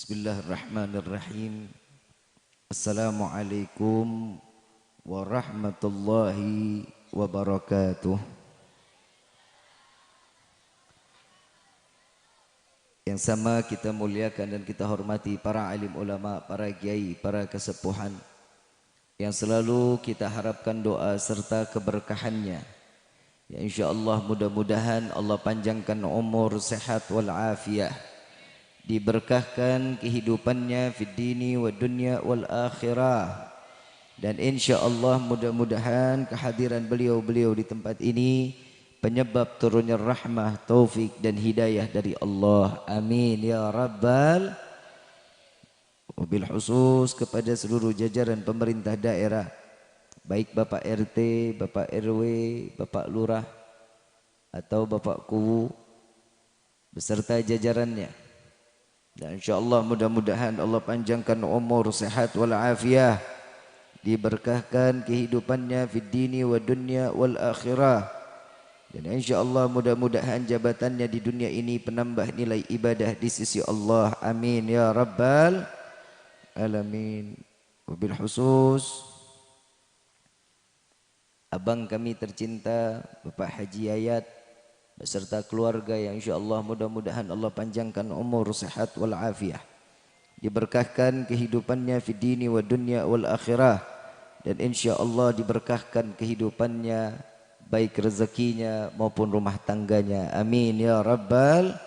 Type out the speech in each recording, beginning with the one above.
Bismillahirrahmanirrahim. Assalamualaikum warahmatullahi wabarakatuh. Yang sama kita muliakan dan kita hormati para alim ulama, para kiai, para kesepuhan yang selalu kita harapkan doa serta keberkahannya. Ya insyaallah mudah-mudahan Allah panjangkan umur, sehat wal afiah. Diberkahkan kehidupannya fid dini wa dunya wal akhirah, dan insyaallah mudah-mudahan kehadiran beliau di tempat ini penyebab turunnya rahmah, taufik dan hidayah dari Allah. Amin ya rabbal. Wabil khusus kepada seluruh jajaran pemerintah daerah, baik Bapak RT, Bapak RW, Bapak Lurah atau Bapak Kuwu beserta jajarannya. Dan insyaallah mudah-mudahan Allah panjangkan umur, sehat wal afiah, diberkahkan kehidupannya fid dini wa dunya wal akhirah, dan insyaallah mudah-mudahan jabatannya di dunia ini penambah nilai ibadah di sisi Allah. Amin ya rabbal alamin. Wabil khusus abang kami tercinta Bapak Haji Yayat beserta keluarga yang insyaallah mudah-mudahan Allah panjangkan umur, sehat wal afiah, diberkahkan kehidupannya fid dini wa dunya wal akhirah, dan insyaallah diberkahkan kehidupannya baik rezekinya maupun rumah tangganya. Amin ya rabbal.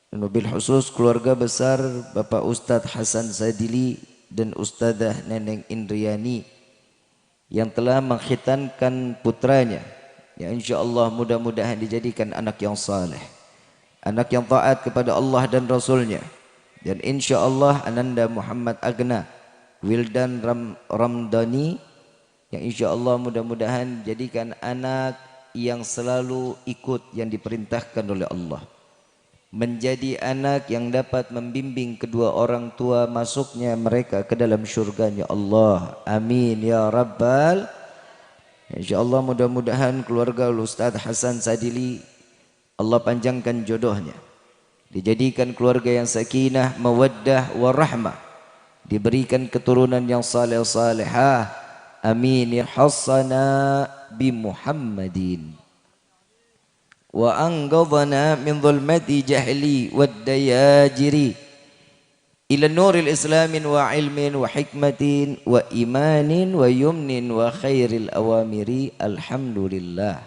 Dan wabil khusus keluarga besar Bapak Ustadz Hasan Sadili dan Ustadzah Neneng Indriani yang telah mengkhitankan putranya, ya insyaallah mudah-mudahan dijadikan anak yang saleh, anak yang taat kepada Allah dan Rasulnya, dan insyaallah Ananda Muhammad Agna Wildan Ramdhani yang insyaallah mudah-mudahan jadikan anak yang selalu ikut yang diperintahkan oleh Allah, menjadi anak yang dapat membimbing kedua orang tua masuknya mereka ke dalam syurganya Allah. Amin ya rabbal. InsyaAllah mudah-mudahan keluarga Ustaz Hasan Sadili Allah panjangkan jodohnya, dijadikan keluarga yang sakinah, mawaddah, warahmah, diberikan keturunan yang saleh salihah. Amin ya hassana bi Muhammadin wa anqadhana min dhulmati jahli wad dayajiri ila nuril islamin wa ilmin wa hikmatin wa imanin wa yumnin wa khairil awamiri. Alhamdulillah.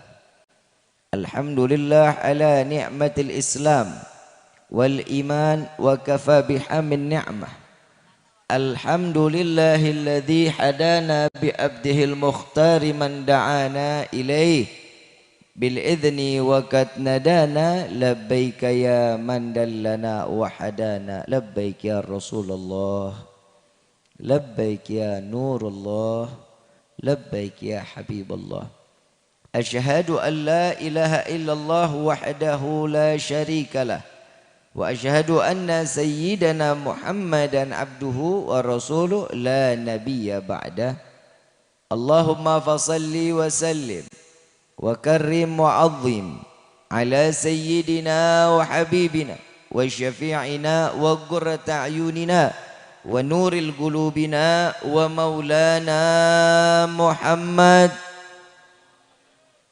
Alhamdulillah ala ni'matil islam wal iman wa kafa bihamin ni'mah. Alhamdulillahilladzi hadana bi abdihil mukhtari man da'ana ilaih bil idzni wa qad nadana labbaika ya man dallana wa hadana. Labbaik ya Rasulullah, labbaik ya Nurullah, labbaik ya Habiballah. Asyhadu an la ilaha illallah wahdahu la syarika lah, wa asyhadu anna sayyidana Muhammadan abduhu wa rasuluh la nabiyya ba'dah. Allahumma fasalli wa sallim wa karrim wa azim ala sayyidina wa habibina wa syafi'ina wa qurrata ayunina wa nuril qulubina wa maulana Muhammad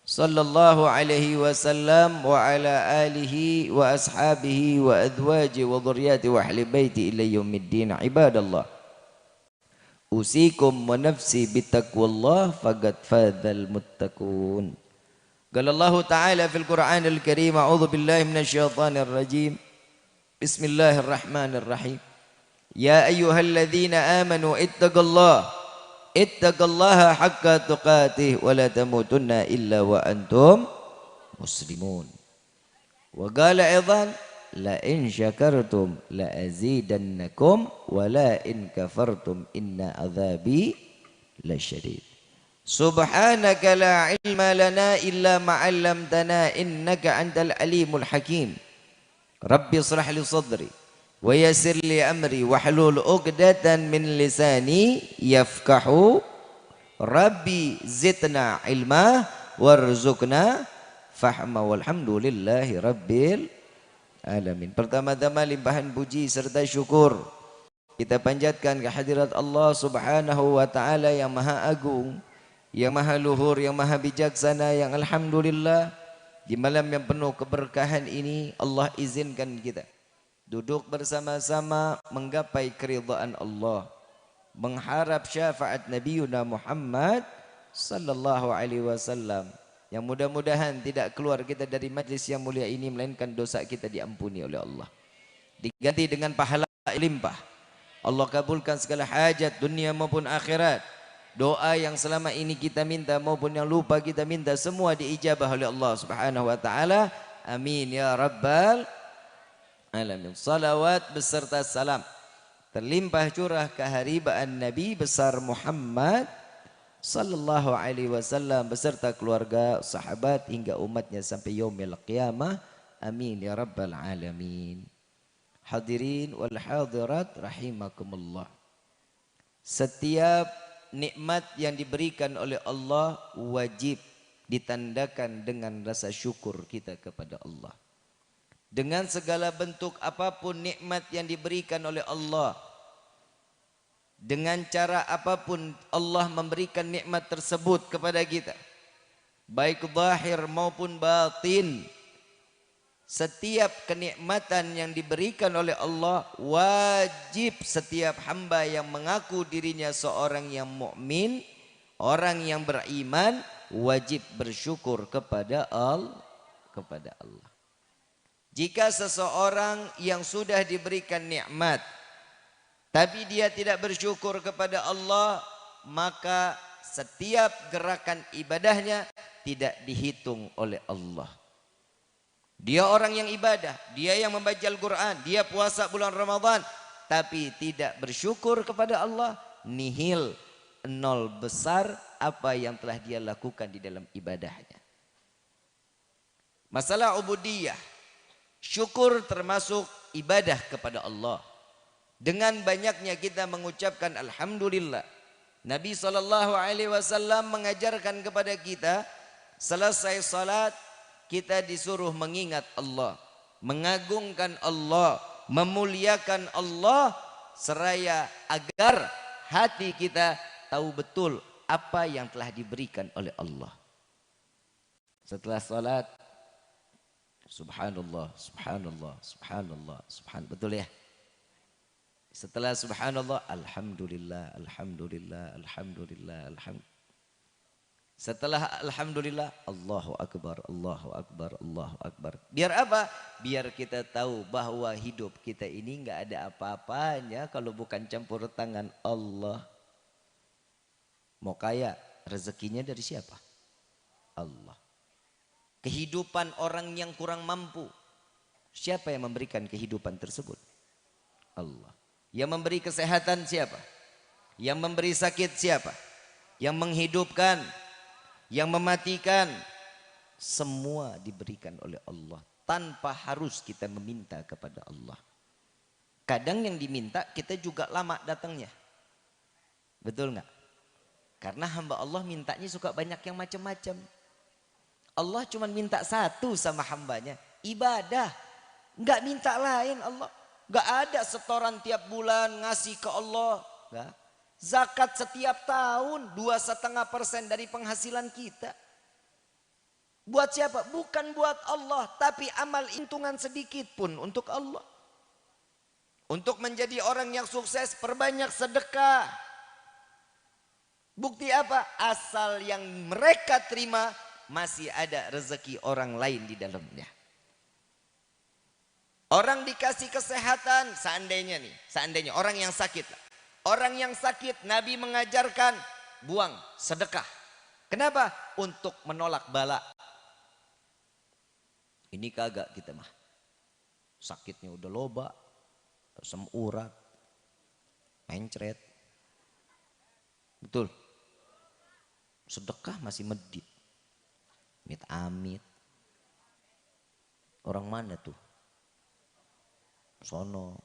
sallallahu alaihi wasallam wa ala alihi wa ashabihi wa azwaji wa dhurriyyati wa ahli baiti ila yaumiddin. Ibadallah, usikum wa nafsi bitaqwallah faqad fadzal muttaqun. Qala Allah Ta'ala fil Qur'anil Karim, a'udzu billahi minasy syaithanir rajim. Bismillahirrahmanirrahim. Ya ayyuhalladzina amanu ittaqullaha haqqa tuqatih wa la tamutunna illa wa antum muslimun. Wa qala aidan la in syakartum la azidannakum wa la in kafartum inna adzabi lasyadid. Subhanaka la ilma lana illa ma 'allamtana innaka antal alimul hakim. Rabbi shrah li sadri wa yassir li amri wahlul 'uqdatan min lisani yafqahu. Rabbi zidna ilma warzuqna fahma walhamdulillahi rabbil alamin. Pertama-tama limpahan puji serta syukur kita panjatkan ke hadirat Allah Subhanahu wa taala yang Maha Agung, yang Maha Luhur, yang Maha Bijaksana, yang alhamdulillah di malam yang penuh keberkahan ini Allah izinkan kita duduk bersama-sama menggapai keridhaan Allah, mengharap syafaat Nabi Muhammad sallallahu alaihi wasallam, yang mudah-mudahan tidak keluar kita dari majlis yang mulia ini melainkan dosa kita diampuni oleh Allah, diganti dengan pahala limpah. Allah kabulkan segala hajat dunia maupun akhirat. Doa yang selama ini kita minta maupun yang lupa kita minta semua diijabah oleh Allah Subhanahu wa taala. Amin ya rabbal alamin. Salawat beserta salam terlimpah curah keharibaan Nabi besar Muhammad sallallahu alaihi wasallam beserta keluarga, sahabat hingga umatnya sampai yaumil qiyamah. Amin ya rabbal alamin. Hadirin wal hadirat rahimakumullah. Setiap nikmat yang diberikan oleh Allah wajib ditandakan dengan rasa syukur kita kepada Allah. Dengan segala bentuk apapun nikmat yang diberikan oleh Allah, dengan cara apapun Allah memberikan nikmat tersebut kepada kita, baik zahir maupun batin, setiap kenikmatan yang diberikan oleh Allah wajib setiap hamba yang mengaku dirinya seorang yang mukmin, orang yang beriman, wajib bersyukur kepada Allah. Jika seseorang yang sudah diberikan nikmat tapi dia tidak bersyukur kepada Allah, maka setiap gerakan ibadahnya tidak dihitung oleh Allah. Dia orang yang ibadah, dia yang membaca Al-Quran, dia puasa bulan Ramadan, tapi tidak bersyukur kepada Allah, nihil, nol besar apa yang telah dia lakukan di dalam ibadahnya. Masalah ubudiyah, syukur termasuk ibadah kepada Allah. Dengan banyaknya kita mengucapkan alhamdulillah. Nabi SAW mengajarkan kepada kita, selesai salat kita disuruh mengingat Allah, mengagungkan Allah, memuliakan Allah, seraya agar hati kita tahu betul apa yang telah diberikan oleh Allah. Setelah salat, subhanallah, subhanallah, subhanallah, subhanallah, betul ya? Setelah subhanallah, alhamdulillah, alhamdulillah, alhamdulillah, alhamdulillah. Setelah alhamdulillah, Allahu akbar, Allahu akbar, Allahu akbar. Biar apa? Biar kita tahu bahwa hidup kita ini enggak ada apa-apanya kalau bukan campur tangan Allah. Mau kaya, rezekinya dari siapa? Allah. Kehidupan orang yang kurang mampu, siapa yang memberikan kehidupan tersebut? Allah. Yang memberi kesehatan siapa? Yang memberi sakit siapa? Yang menghidupkan, yang mematikan, semua diberikan oleh Allah tanpa harus kita meminta kepada Allah. Kadang yang diminta kita juga lama datangnya, betul nggak? Karena hamba Allah mintanya suka banyak yang macam-macam. Allah cuma minta satu sama hambanya, ibadah, nggak minta lain. Allah nggak ada setoran tiap bulan ngasih ke Allah, nggak. Zakat setiap tahun 2,5% dari penghasilan kita. Buat siapa? Bukan buat Allah, tapi amal hitungan sedikit pun untuk Allah. Untuk menjadi orang yang sukses, perbanyak sedekah. Bukti apa? Asal yang mereka terima masih ada rezeki orang lain di dalamnya. Orang dikasih kesehatan, seandainya orang yang sakit. Orang yang sakit, Nabi mengajarkan buang sedekah. Kenapa? Untuk menolak bala. Ini kagak kita mah. Sakitnya udah loba, asam urat, mencret. Betul. Sedekah masih medit. Amit-amit. Orang mana tuh? Sono.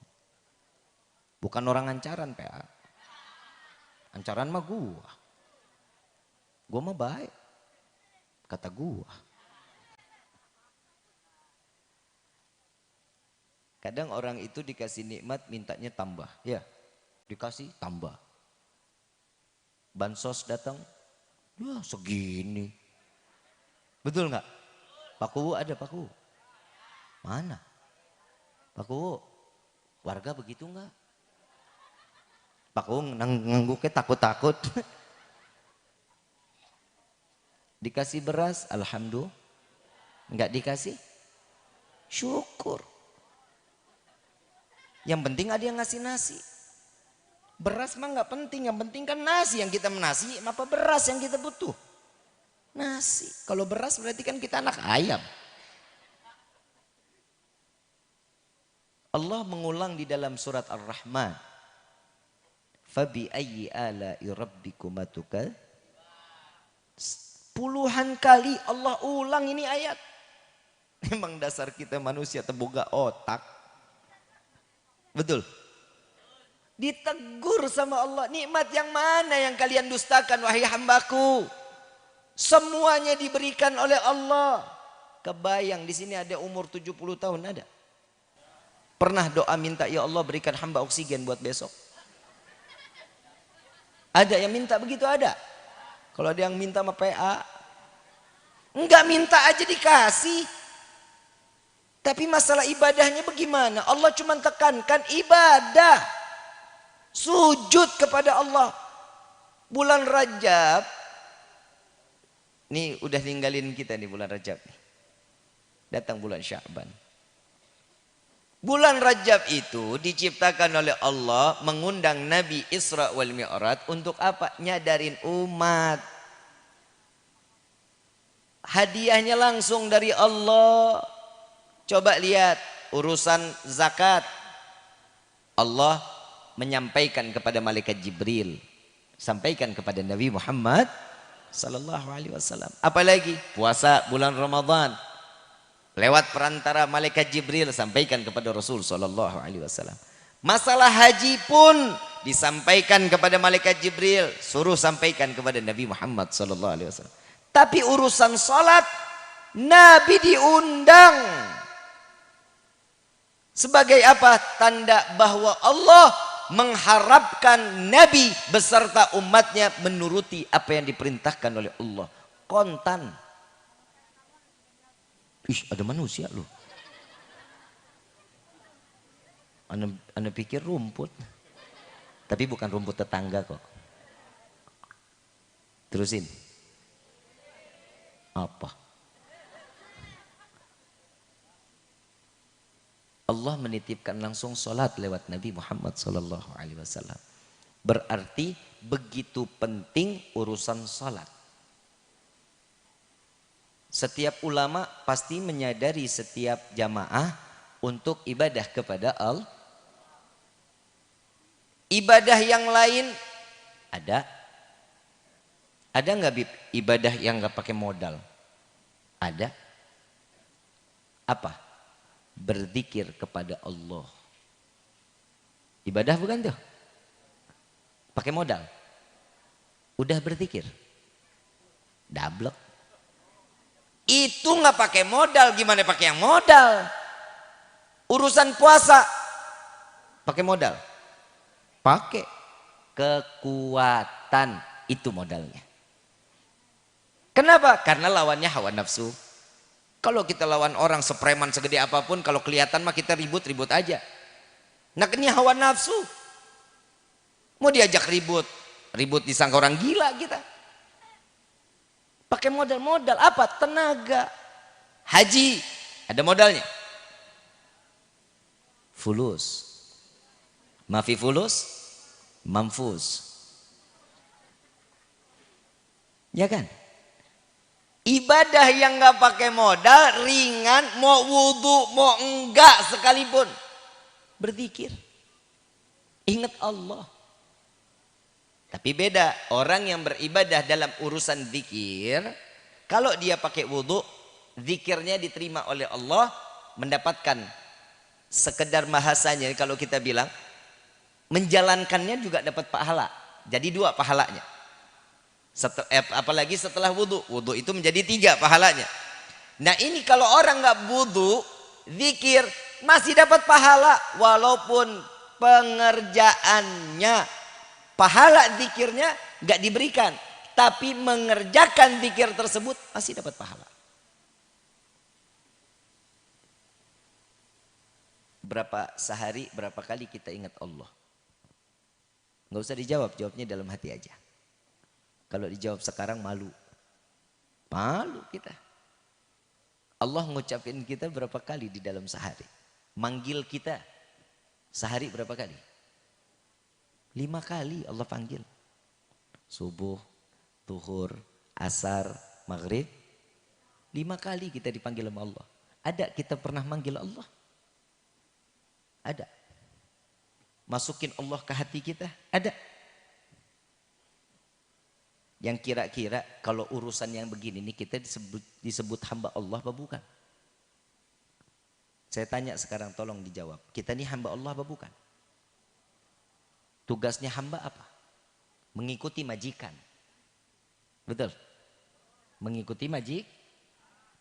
Bukan orang Ancaran, PA. Ancaran mah gua. Gua mah baik. Kata gua. Kadang orang itu dikasih nikmat mintanya tambah. Ya, dikasih tambah. Bansos datang, ya segini. Betul nggak? Pak Kuwu ada Pak Kuwu? Mana? Pak Kuwu, warga begitu nggak? Pak Kuwu ngangguknya takut-takut. Dikasih beras, alhamdulillah. Nggak dikasih, syukur. Yang penting ada yang ngasih nasi. Beras mah nggak penting, yang penting kan nasi yang kita menasi. Apa beras yang kita butuh? Nasi. Kalau beras berarti kan kita anak ayam. Allah mengulang di dalam surat Ar-Rahman. Fabi ayyi ala'i rabbikuma tukal. Puluhan kali Allah ulang ini ayat. Memang dasar kita manusia terboga otak. Betul. Ditegur sama Allah, nikmat yang mana yang kalian dustakan wahai hambaku? Semuanya diberikan oleh Allah. Kebayang di sini ada umur 70 tahun ada? Pernah doa minta ya Allah berikan hamba oksigen buat besok? Ada yang minta begitu ada? Kalau ada yang minta sama PA, enggak minta aja dikasih. Tapi masalah ibadahnya bagaimana? Allah cuma tekankan ibadah. Sujud kepada Allah. Bulan Rajab. Nih udah ninggalin kita nih bulan Rajab. Datang bulan Sya'ban. Bulan Rajab itu diciptakan oleh Allah. Mengundang Nabi Isra wal Mi'raj. Untuk apa? Nyadarin umat. Hadiahnya langsung dari Allah. Coba lihat urusan zakat. Allah menyampaikan kepada malaikat Jibril, sampaikan kepada Nabi Muhammad sallallahu alaihi wasallam. Apalagi puasa bulan Ramadan, lewat perantara malaikat Jibril sampaikan kepada Rasul sallallahu alaihi wasallam. Masalah haji pun disampaikan kepada malaikat Jibril, suruh sampaikan kepada Nabi Muhammad sallallahu alaihi wasallam. Tapi urusan salat Nabi diundang. Sebagai apa? Tanda bahwa Allah mengharapkan Nabi beserta umatnya menuruti apa yang diperintahkan oleh Allah. Kontan. Ih, ada manusia loh. Anda pikir rumput. Tapi bukan rumput tetangga kok. Terusin. Apa? Allah menitipkan langsung sholat lewat Nabi Muhammad sallallahu alaihi wasallam. Berarti begitu penting urusan sholat. Setiap ulama pasti menyadari setiap jamaah untuk ibadah kepada Allah. Ibadah yang lain ada? Ada nggak ibadah yang nggak pakai modal? Ada? Apa? Berzikir kepada Allah. Ibadah bukan tuh? Pakai modal. Udah berzikir. Dablek. Itu nggak pakai modal, gimana pakai yang modal? Urusan puasa pakai modal. Pakai kekuatan, itu modalnya. Kenapa? Karena lawannya hawa nafsu. Kalau kita lawan orang sepreman segede apapun, kalau kelihatan mah kita ribut-ribut aja. Nah ini hawa nafsu. Mau diajak ribut, ribut disangka orang gila kita. Pakai modal-modal apa? Tenaga. Haji, ada modalnya. Fulus. Mafi fulus, mamfus. Ya kan? Ibadah yang nggak pakai modal, ringan, mau wudhu, mau enggak sekalipun. Berzikir. Ingat Allah. Tapi beda, orang yang beribadah dalam urusan zikir, kalau dia pakai wudhu, zikirnya diterima oleh Allah, mendapatkan sekedar bahasanya, kalau kita bilang, menjalankannya juga dapat pahala. Jadi 2 pahalanya. Apalagi setelah wudhu. Wudhu itu menjadi 3 pahalanya. Nah ini kalau orang nggak wudhu, zikir, masih dapat pahala walaupun pengerjaannya, pahala zikirnya nggak diberikan, tapi mengerjakan zikir tersebut masih dapat pahala. Sehari berapa kali kita ingat Allah? Nggak usah dijawab, jawabnya dalam hati aja. Kalau dijawab sekarang malu. Malu kita. Allah ngucapin kita berapa kali di dalam sehari? Manggil kita sehari berapa kali? 5 kali Allah panggil. Subuh, zuhur, asar, maghrib. 5 kali kita dipanggil sama Allah. Ada kita pernah manggil Allah? Ada. Masukin Allah ke hati kita? Ada. Yang kira-kira kalau urusan yang begini nih kita disebut hamba Allah apa bukan? Saya tanya sekarang, tolong dijawab. Kita ini hamba Allah apa bukan? Tugasnya hamba apa? Mengikuti majikan. Betul? Mengikuti majik.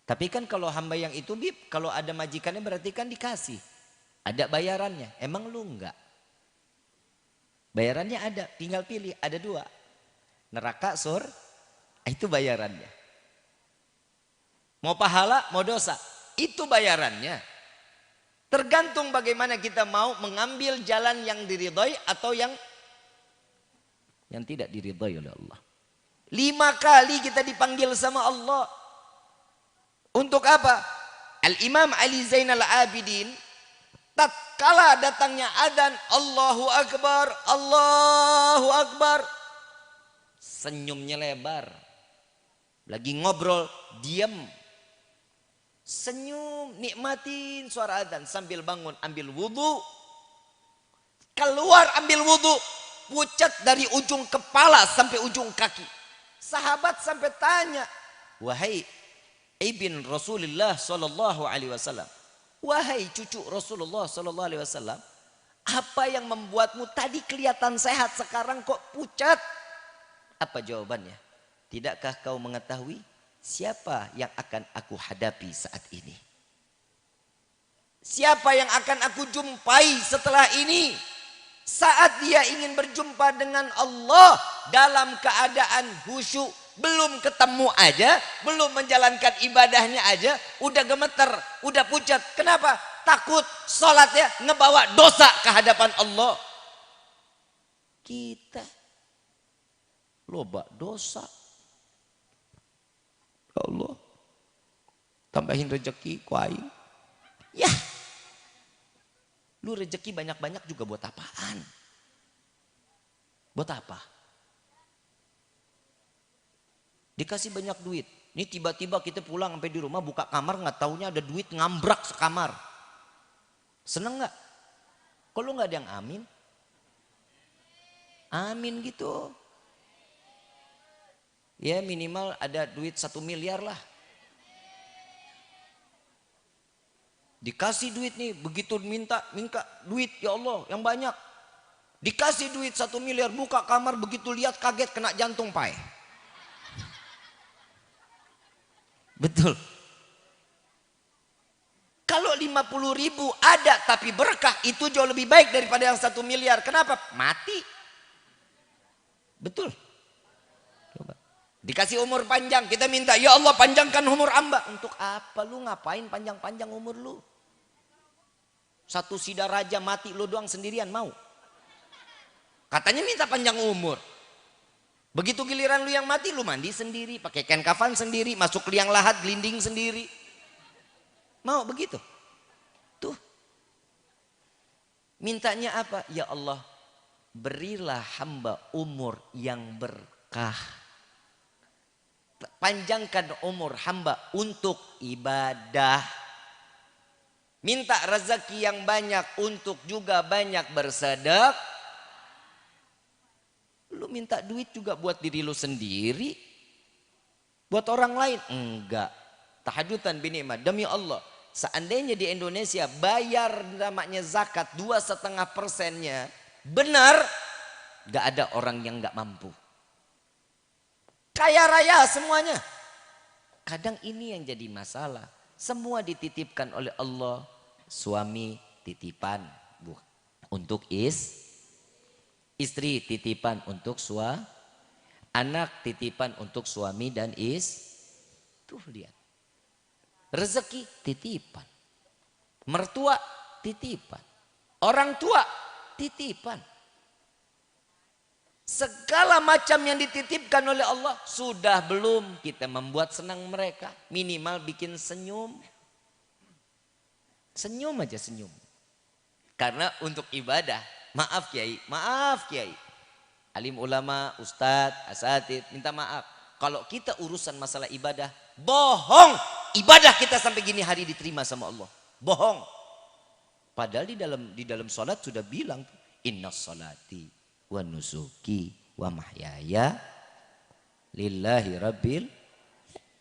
Tapi kan kalau hamba yang itu kalau ada majikannya berarti kan dikasih. Ada bayarannya. Emang lu enggak? Bayarannya ada, tinggal pilih. Ada 2. Neraka, itu bayarannya. Mau pahala, mau dosa, itu bayarannya. Tergantung bagaimana kita mau mengambil jalan yang diridhoi atau yang tidak diridhoi oleh Allah. 5 kali kita dipanggil sama Allah. Untuk apa? Al-Imam Ali Zainal Abidin, tatkala datangnya adzan, Allahu Akbar, Allahu Akbar, senyumnya lebar. Lagi ngobrol, diam. Senyum, nikmatin suara adzan sambil bangun, ambil wudhu. Keluar ambil wudhu, pucat dari ujung kepala sampai ujung kaki. Sahabat sampai tanya, wahai ibn Rasulullah sallallahu alaihi wasallam, wahai cucu Rasulullah sallallahu alaihi wasallam, apa yang membuatmu tadi kelihatan sehat sekarang kok pucat? Apa jawabannya? Tidakkah kau mengetahui siapa yang akan aku hadapi saat ini? Siapa yang akan aku jumpai setelah ini? Saat dia ingin berjumpa dengan Allah dalam keadaan khusyuk, belum ketemu aja, belum menjalankan ibadahnya aja, udah gemeter, udah pucat. Kenapa? Takut sholatnya ngebawa dosa ke hadapan Allah. Kita loba dosa. Ya Allah, tambahin rezeki ku aing. Ya, lu rezeki banyak-banyak juga buat apaan? Buat apa? Dikasih banyak duit. Ini tiba-tiba kita pulang sampai di rumah buka kamar nggak taunya ada duit ngambrak sekamar. Seneng nggak? Kok lu nggak ada yang amin? Amin gitu. Ya minimal ada duit 1 miliar lah. Dikasih duit nih, begitu minta duit ya Allah yang banyak. Dikasih duit 1 miliar, buka kamar begitu lihat kaget kena jantung pai. Betul. Kalau 50.000 ada tapi berkah, itu jauh lebih baik daripada yang 1 miliar. Kenapa? Mati. Betul. Coba. Dikasih umur panjang, kita minta, ya Allah panjangkan umur hamba. Untuk apa lu ngapain panjang-panjang umur lu? Satu sidar raja mati lu doang sendirian mau? Katanya minta panjang umur. Begitu giliran lu yang mati, lu mandi sendiri, pakai kain kafan sendiri, masuk liang lahat, gelinding sendiri. Mau begitu? Tuh. Mintanya apa? Ya Allah, berilah hamba umur yang berkah. Panjangkan umur hamba untuk ibadah. Minta rezeki yang banyak untuk juga banyak bersedekah. Lu minta duit juga buat diri lu sendiri. Buat orang lain? Enggak. Tahadutan binikmat. Demi Allah. Seandainya di Indonesia bayar namanya zakat 2,5%-nya. Benar. Gak ada orang yang gak mampu. Kaya raya semuanya. Kadang ini yang jadi masalah. Semua dititipkan oleh Allah. Suami titipan untuk istri titipan untuk anak titipan untuk suami dan tuh lihat. Rezeki titipan. Mertua titipan. Orang tua titipan. Segala macam yang dititipkan oleh Allah, sudah belum kita membuat senang mereka, minimal bikin senyum. Senyum aja, senyum. Karena untuk ibadah, maaf Kiai, alim ulama, ustadz, asatid, minta maaf. Kalau kita urusan masalah ibadah, bohong. Ibadah kita sampai gini hari diterima sama Allah. Bohong. Padahal di dalam salat sudah bilang, inna salati wa nusuki wa mahyaya lillahi rabbil.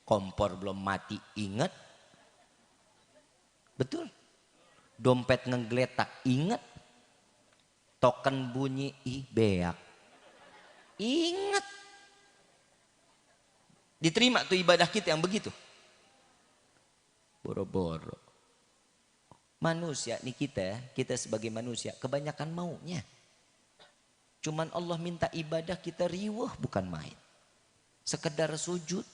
Kompor belum mati ingat. Betul. Dompet ngegeletak ingat. Token bunyi beak ingat. Diterima tuh ibadah kita yang begitu. Boro-boro. Manusia nih kita sebagai manusia kebanyakan maunya. Cuman Allah minta ibadah kita riweh bukan main. Sekedar sujud.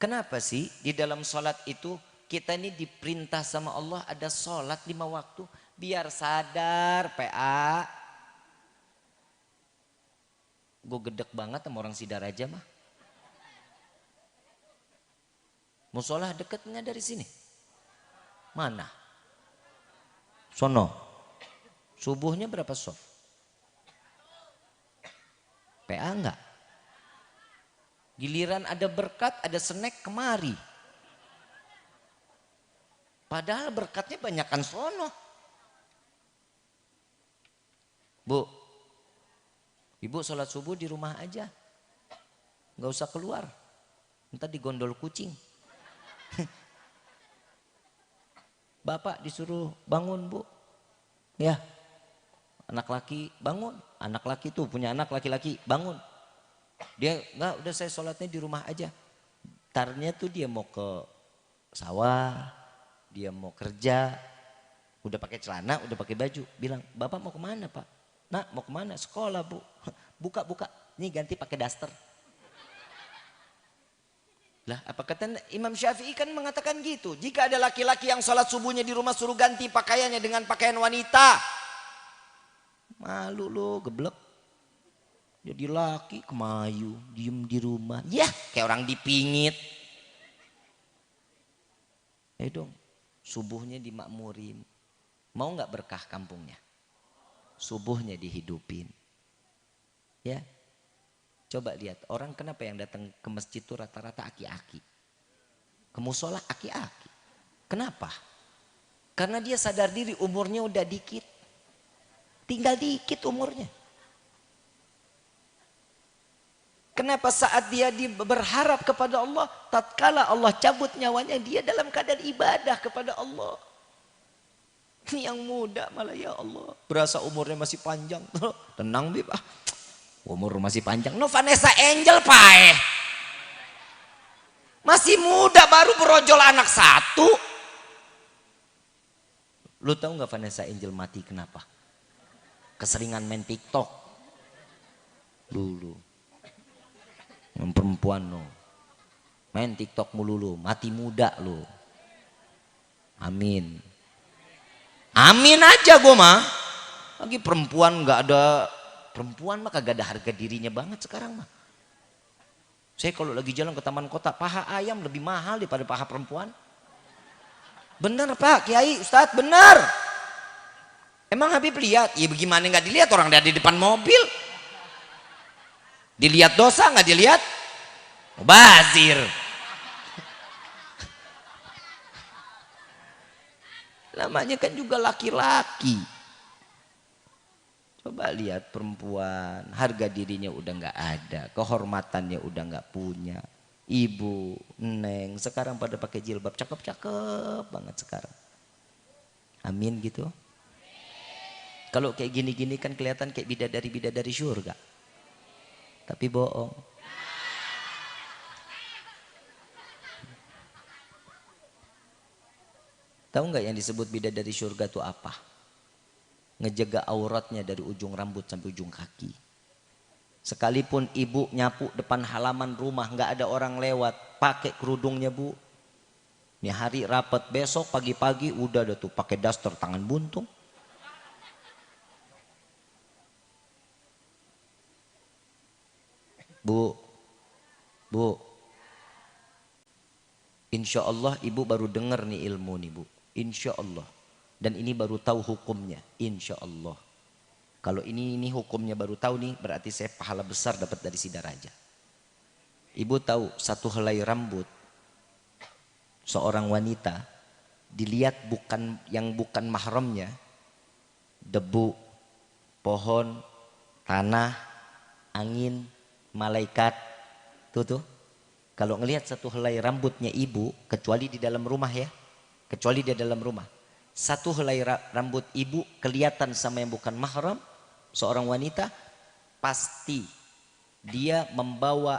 Kenapa sih di dalam sholat itu kita ini diperintah sama Allah ada sholat 5 waktu. Biar sadar PA. Gue gedek banget sama orang Sidaraja mah. Musola dekatnya dari sini. Mana? Sono. Subuhnya berapa sof? PA enggak? Giliran ada berkat, ada snack kemari. Padahal berkatnya banyakan sono. Bu, ibu sholat subuh di rumah aja. Nggak usah keluar. Ntar digondol kucing. Bapak disuruh bangun bu. Ya. Anak laki bangun. Anak laki tuh punya anak laki-laki bangun. Dia enggak, udah saya sholatnya di rumah aja. Tarnya tuh dia mau ke sawah. Dia mau kerja. Udah pakai celana, udah pakai baju. Bilang, bapak mau kemana pak? Nak mau kemana? Sekolah bu. Buka. Nih ganti pakai daster. Lah apa kata Imam Syafi'i kan mengatakan gitu. Jika ada laki-laki yang sholat subuhnya di rumah suruh ganti pakaiannya dengan pakaian wanita. Malu lo geblek. Jadi laki kemayu diem di rumah. Ya kayak orang dipingit. Dong subuhnya dimakmurin. Mau gak berkah kampungnya? Subuhnya dihidupin. Ya. Coba lihat orang kenapa yang datang ke masjid itu rata-rata aki-aki. Ke musola aki-aki. Kenapa? Karena dia sadar diri umurnya udah dikit. Tinggal dikit umurnya. Kenapa saat dia berharap kepada Allah, tatkala Allah cabut nyawanya dia dalam keadaan ibadah kepada Allah. Ini yang muda malah ya Allah. Berasa umurnya masih panjang. Tenang Bib. Umur masih panjang. No Vanessa Angel pae. Masih muda baru berojol anak 1. Lu tahu nggak Vanessa Angel mati kenapa? Keseringan main TikTok. Dulu. Yang perempuan no. Main TikTok mulu lu, mati muda lu. Amin. Amin aja gue mah. Lagi perempuan nggak ada. Perempuan mah kagak ada harga dirinya banget sekarang mah. Saya kalau lagi jalan ke taman kota, paha ayam lebih mahal daripada paha perempuan. Bener Pak Kiai, Ustadz bener. Emang Habib lihat? Ya bagaimana nggak dilihat orang ada di depan mobil. Dilihat dosa nggak dilihat? Bazir. Namanya kan juga laki-laki. Coba lihat perempuan, harga dirinya udah nggak ada, kehormatannya udah nggak punya. Ibu, neng, sekarang pada pakai jilbab, cakep-cakep banget sekarang. Amin gitu. Kalau kayak gini-gini kan kelihatan kayak bidadari surga. Tapi bohong. Tahu nggak yang disebut bidadari surga itu apa? Ngejaga auratnya dari ujung rambut sampai ujung kaki. Sekalipun ibu nyapu depan halaman rumah nggak ada orang lewat, pakai kerudungnya bu. Ini hari rapat besok pagi-pagi udah ada tuh pakai daster tangan buntung. Bu, bu, insya Allah ibu baru dengar nih ilmu nih bu, insya Allah. Dan ini baru tahu hukumnya, insya Allah. Kalau ini hukumnya baru tahu nih, berarti saya pahala besar dapat dari Sidaraja. Ibu tahu satu helai rambut seorang wanita dilihat bukan mahramnya, debu, pohon, tanah, angin, malaikat, tuh. Kalau ngelihat satu helai rambutnya ibu, kecuali di dalam rumah ya, kecuali di dalam rumah, satu helai rambut ibu kelihatan sama yang bukan mahram, seorang wanita, pasti dia membawa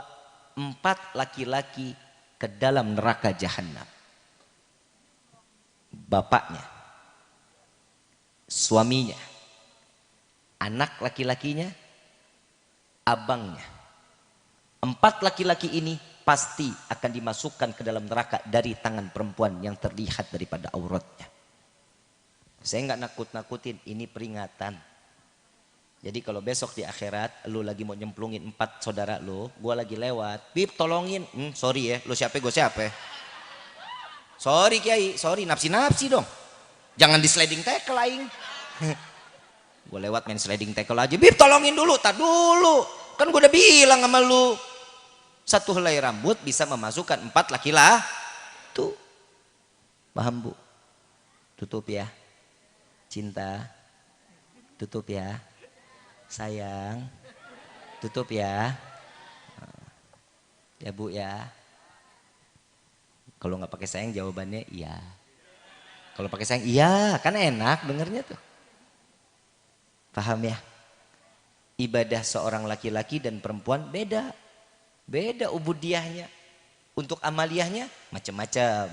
4 laki-laki ke dalam neraka jahanam. Bapaknya, suaminya, anak laki-lakinya, abangnya. 4 laki-laki ini pasti akan dimasukkan ke dalam neraka dari tangan perempuan yang terlihat daripada auratnya. Saya nggak nakut-nakutin, ini peringatan. Jadi kalau besok di akhirat lu lagi mau nyemplungin 4 saudara lu, gua lagi lewat, Bib tolongin, sorry ya, lu siapa gue siapa? Sorry Kiai, sorry nafsi-nafsi dong. Jangan di sliding tackle aing. Gue lewat main sliding tackle aja, Bib tolongin dulu, tak dulu. Kan gue udah bilang sama lu, satu helai rambut bisa memasukkan 4 laki-laki. Tuh, paham bu? Tutup ya, cinta. Tutup ya, sayang. Tutup ya, ya bu ya. Kalau nggak pakai sayang jawabannya iya. Kalau pakai sayang iya, kan enak dengernya tuh. Paham ya? Ibadah seorang laki-laki dan perempuan beda. Beda ubudiyahnya. Untuk amaliyahnya macam-macam.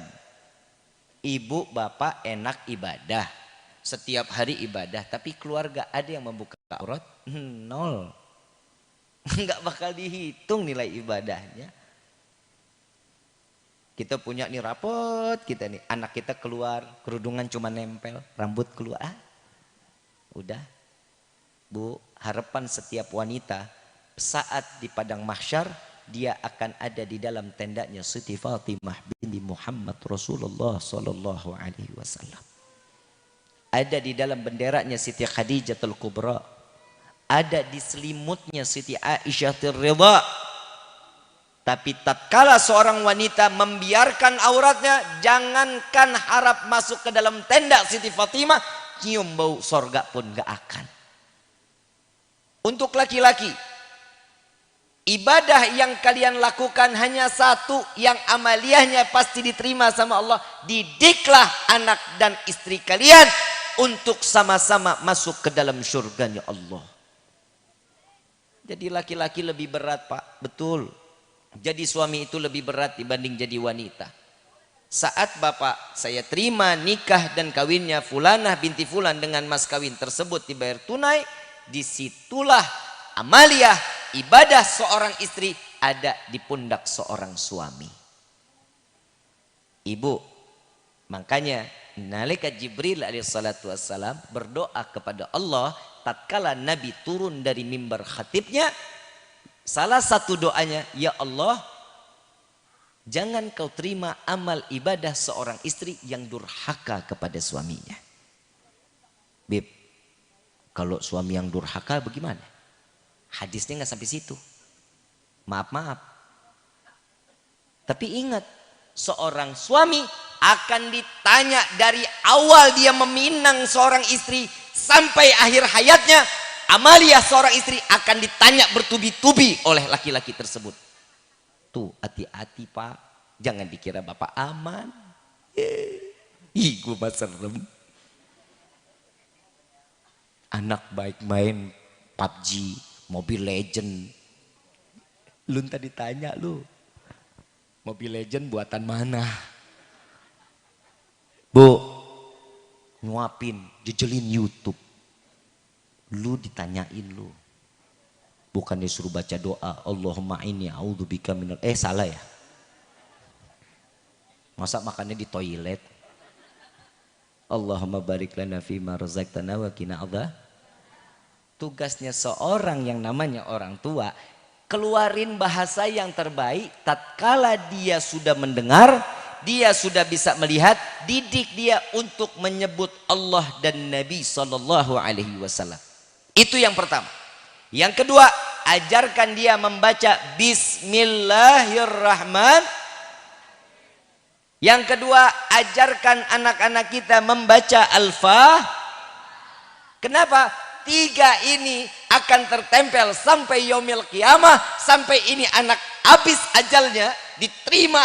Ibu bapak enak ibadah. Setiap hari ibadah. Tapi keluarga ada yang membuka aurat? Nol. Nggak bakal dihitung nilai ibadahnya. Kita punya nih rapot kita nih. Anak kita keluar. Kerudungan cuma nempel. Rambut keluar. Udah. Bu, harapan setiap wanita saat di padang mahsyar dia akan ada di dalam tendanya Siti Fatimah binti Muhammad Rasulullah sallallahu alaihi wasallam. Ada di dalam benderanya Siti Khadijatul Kubra. Ada di selimutnya Siti Aisyah Ridha. Tapi tatkala seorang wanita membiarkan auratnya, jangankan harap masuk ke dalam tenda Siti Fatimah, cium bau sorga pun gak akan. Untuk laki-laki, ibadah yang kalian lakukan hanya satu, yang amaliyahnya pasti diterima sama Allah. Didiklah anak dan istri kalian untuk sama-sama masuk ke dalam surganya Allah. Jadi laki-laki lebih berat pak, betul. Jadi suami itu lebih berat dibanding jadi wanita. Saat bapak saya terima nikah dan kawinnya Fulanah binti Fulan dengan mas kawin tersebut dibayar tunai, disitulah amaliyah ibadah seorang istri ada di pundak seorang suami. Ibu, makanya nalika Jibril alaihissalatu wassalam berdoa kepada Allah tatkala Nabi turun dari mimbar khatibnya, salah satu doanya, ya Allah, jangan kau terima amal ibadah seorang istri yang durhaka kepada suaminya. Bib, kalau suami yang durhaka bagaimana? Hadisnya nggak sampai situ. Maaf. Tapi ingat, seorang suami akan ditanya dari awal dia meminang seorang istri sampai akhir hayatnya. Amaliyah seorang istri akan ditanya bertubi-tubi oleh laki-laki tersebut. Tuh, hati-hati pak. Jangan dikira bapak aman. Ih, gue mah serem. Anak baik main PUBG, Mobile Legend. Lu tadi tanya lu, Mobile Legend buatan mana? Bu, nyuapin, jejelin YouTube. Lu ditanyain lu. Bukan disuruh baca doa, Allahumma inni a'udzubika minal salah ya. Masa makannya di toilet? Allahumma barik lana fima razaqtana wa qina adzab. Tugasnya seorang yang namanya orang tua, keluarin bahasa yang terbaik tatkala dia sudah mendengar, dia sudah bisa melihat, didik dia untuk menyebut Allah dan Nabi sallallahu alaihi wasallam. Itu yang pertama. Yang kedua, ajarkan dia membaca Bismillahirrahmanirrahim. Yang kedua, ajarkan anak-anak kita membaca Al-Fatihah. Kenapa? 3 ini akan tertempel sampai yaumil qiyamah, sampai ini anak habis ajalnya, diterima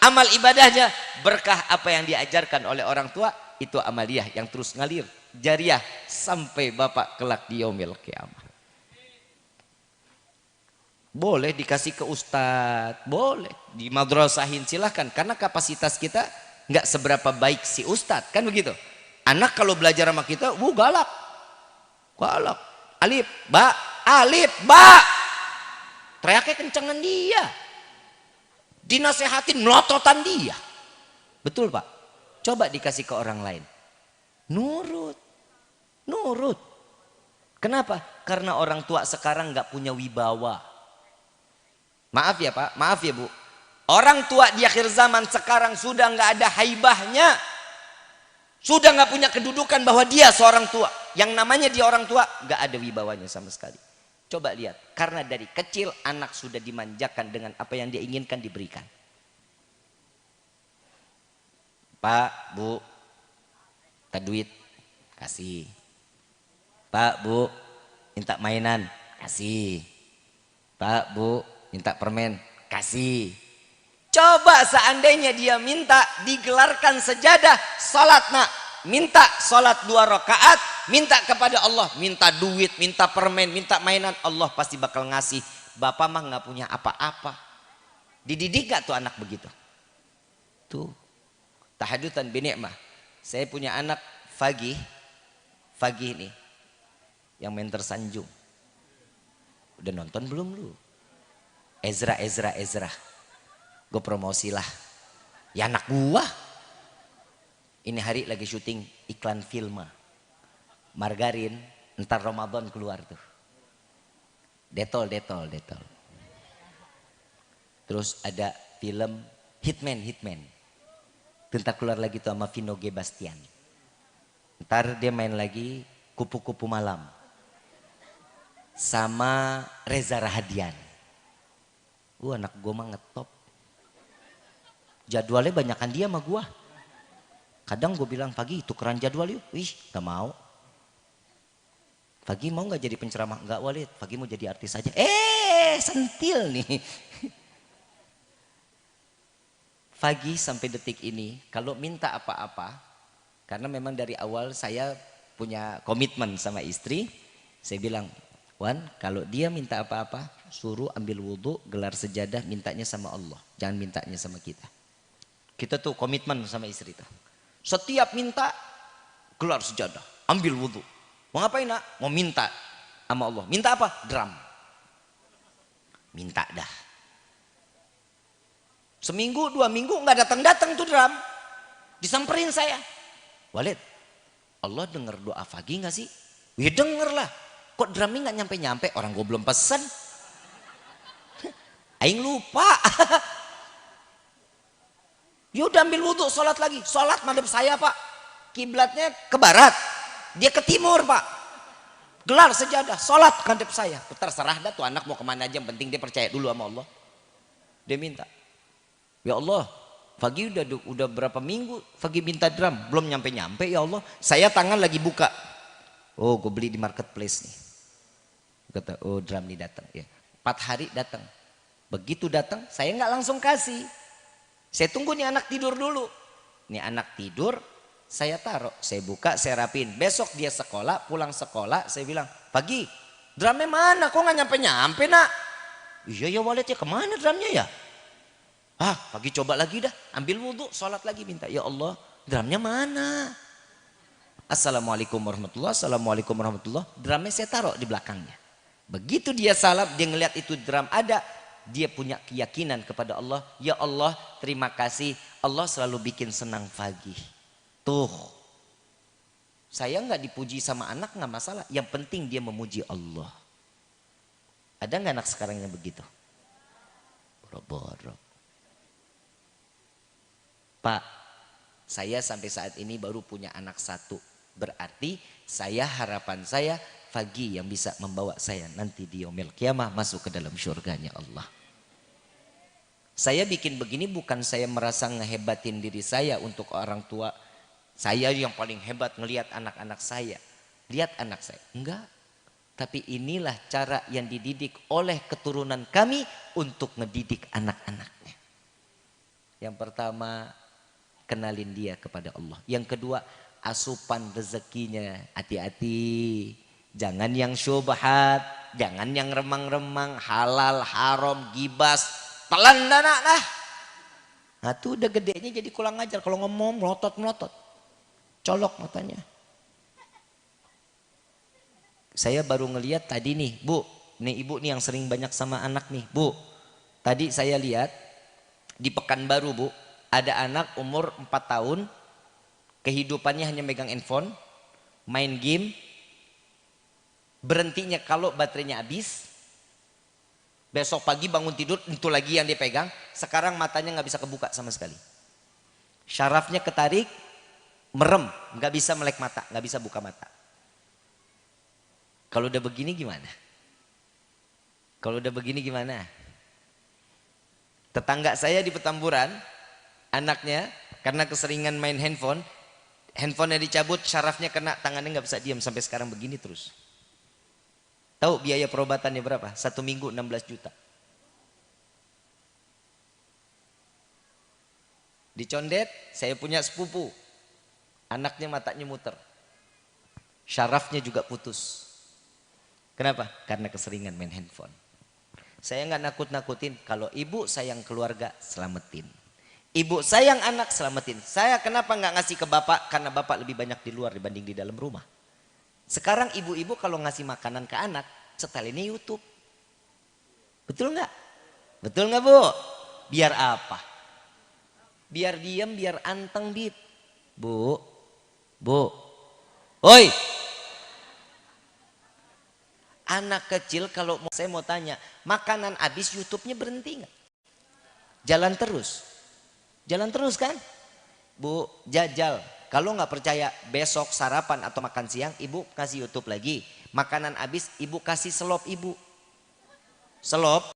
amal ibadahnya, berkah apa yang diajarkan oleh orang tua, itu amaliyah yang terus ngalir, jariah sampai bapak kelak di yaumil qiyamah. Boleh dikasih ke ustadz, boleh di madrasahin, silahkan, karena kapasitas kita nggak seberapa baik si ustadz, kan begitu. Anak kalau belajar sama kita, galak, alif ba, teriaknya kencengan dia, dinasehatin melototan dia. Betul pak? Coba dikasih ke orang lain, nurut. Kenapa? Karena orang tua sekarang nggak punya wibawa. Maaf ya pak, maaf ya bu. Orang tua di akhir zaman sekarang sudah nggak ada haibahnya, sudah nggak punya kedudukan bahwa dia seorang tua. Yang namanya dia orang tua nggak ada wibawanya sama sekali. Coba lihat, karena dari kecil anak sudah dimanjakan dengan apa yang dia inginkan diberikan. Pak, bu, minta duit, kasih. Pak, bu, minta mainan, kasih. Pak, bu, minta permen, kasih. Coba seandainya dia minta digelarkan sejadah, salat nak, minta salat 2 rakaat, minta kepada Allah, minta duit, minta permen, minta mainan, Allah pasti bakal ngasih. Bapak mah nggak punya apa-apa. Dididik gak tuh anak begitu? Tuh, tahadutan binikmah. Saya punya anak Fagih nih, yang main tersanjung. Udah nonton belum lu? Ezra. Gue promosi lah. Ya anak gua. Ini hari lagi syuting iklan film. Margarin, ntar Ramadan keluar tuh. Detol. Terus ada film Hitman. Ntar keluar lagi tuh sama Vino G. Bastian. Ntar dia main lagi Kupu-Kupu Malam. Sama Reza Rahadian. Anak gue mah ngetop. Jadwalnya banyakan dia sama gue. Kadang gue bilang, Pagi tukeran jadwal yuk. Wih, gak mau. Pagi mau gak jadi penceramah? Enggak Walid, Pagi mau jadi artis aja. Sentil nih. Pagi sampai detik ini, kalau minta apa-apa, karena memang dari awal saya punya komitmen sama istri, saya bilang, Wan, kalau dia minta apa-apa, suruh ambil wudhu, gelar sejadah, mintanya sama Allah. Jangan mintanya sama kita. Kita tuh komitmen sama istri tuh. Setiap minta, gelar sejadah, ambil wudhu. Mau ngapain nak? Mau minta sama Allah. Minta apa? Drum. Minta dah. Seminggu, 2 minggu nggak datang tuh drum. Disamperin saya. Walid, Allah denger doa Fagi nggak sih? Wih denger lah. Kok drumnya nggak nyampe-nyampe? Orang gue belum pesen. Aing lupa. Yaudah ambil wudhu, sholat lagi. Sholat madhab saya pak. Kiblatnya ke barat. Dia ke timur pak. Gelar sejadah, sholat madhab saya. Terserah dah tuh anak mau kemana aja. Yang penting dia percaya dulu sama Allah. Dia minta. Ya Allah, Fagi udah berapa minggu Fagi minta drum. Belum nyampe-nyampe ya Allah. Saya tangan lagi buka. Oh gue beli di marketplace nih. Kata, oh drum nih datang ya. 4 hari datang. Begitu datang, saya nggak langsung kasih. Saya tunggu nih anak tidur dulu. Nih anak tidur, saya taruh, saya buka, saya rapin. Besok dia sekolah, pulang sekolah, saya bilang, Pagi, drumnya mana? Kok nggak nyampe-nyampe nak? Iya ya Walid ya, kemana drumnya ya? Pagi coba lagi dah, ambil wudhu, sholat lagi minta. Ya Allah, drumnya mana? Assalamualaikum warahmatullah, assalamualaikum warahmatullah. Drumnya saya taruh di belakangnya. Begitu dia salam, dia ngelihat itu drum ada, dia punya keyakinan kepada Allah. Ya Allah, terima kasih. Allah selalu bikin senang Fagih. Tuh, saya nggak dipuji sama anak nggak masalah. Yang penting dia memuji Allah. Ada nggak anak sekarang yang begitu? Boro-boro. Pak, saya sampai saat ini baru punya anak satu. Berarti harapan saya Fagih yang bisa membawa saya nanti di yaumil kiamah masuk ke dalam syurganya Allah. Saya bikin begini bukan saya merasa ngehebatin diri saya untuk orang tua. Saya yang paling hebat ngelihat anak-anak saya. Lihat anak saya. Enggak. Tapi inilah cara yang dididik oleh keturunan kami untuk ngedidik anak-anaknya. Yang pertama, kenalin dia kepada Allah. Yang kedua, asupan rezekinya. Hati-hati. Jangan yang syubhat. Jangan yang remang-remang. Halal, haram, gibas. Telan dana lah. Nah tuh udah gedenya jadi kurang ajar. Kalau ngomong melotot-melotot. Colok matanya. Saya baru ngeliat tadi nih, Bu. Nih ibu nih yang sering banyak sama anak nih, Bu. Tadi saya lihat di Pekanbaru, Bu. Ada anak umur 4 tahun. Kehidupannya hanya megang handphone. Main game. Berhentinya kalau baterainya habis. Besok pagi bangun tidur, itu lagi yang dia pegang. Sekarang matanya nggak bisa kebuka sama sekali. Syarafnya ketarik, merem, nggak bisa melek mata, nggak bisa buka mata. Kalau udah begini gimana? Kalau udah begini gimana? Tetangga saya di Petamburan, anaknya karena keseringan main handphone, handphonenya dicabut, syarafnya kena, tangannya nggak bisa diam sampai sekarang begini terus. Tahu biaya perobatannya berapa? 1 minggu 16 juta. Di Condet saya punya sepupu. Anaknya matanya muter. Syarafnya juga putus. Kenapa? Karena keseringan main handphone. Saya nggak nakut-nakutin. Kalau ibu sayang keluarga, selamatin. Ibu sayang anak, selamatin. Saya kenapa nggak ngasih ke bapak? Karena bapak lebih banyak di luar dibanding di dalam rumah. Sekarang ibu-ibu kalau ngasih makanan ke anak, setelinnya YouTube. Betul nggak? Betul nggak Bu? Biar apa? Biar diam, biar anteng Bib. Bu, Bu, oi. Anak kecil kalau saya mau tanya, makanan habis YouTube-nya berhenti nggak? Jalan terus. Jalan terus kan? Bu, jajal. Kalau nggak percaya besok sarapan atau makan siang ibu kasih YouTube lagi. Makanan habis ibu kasih selop ibu. Selop.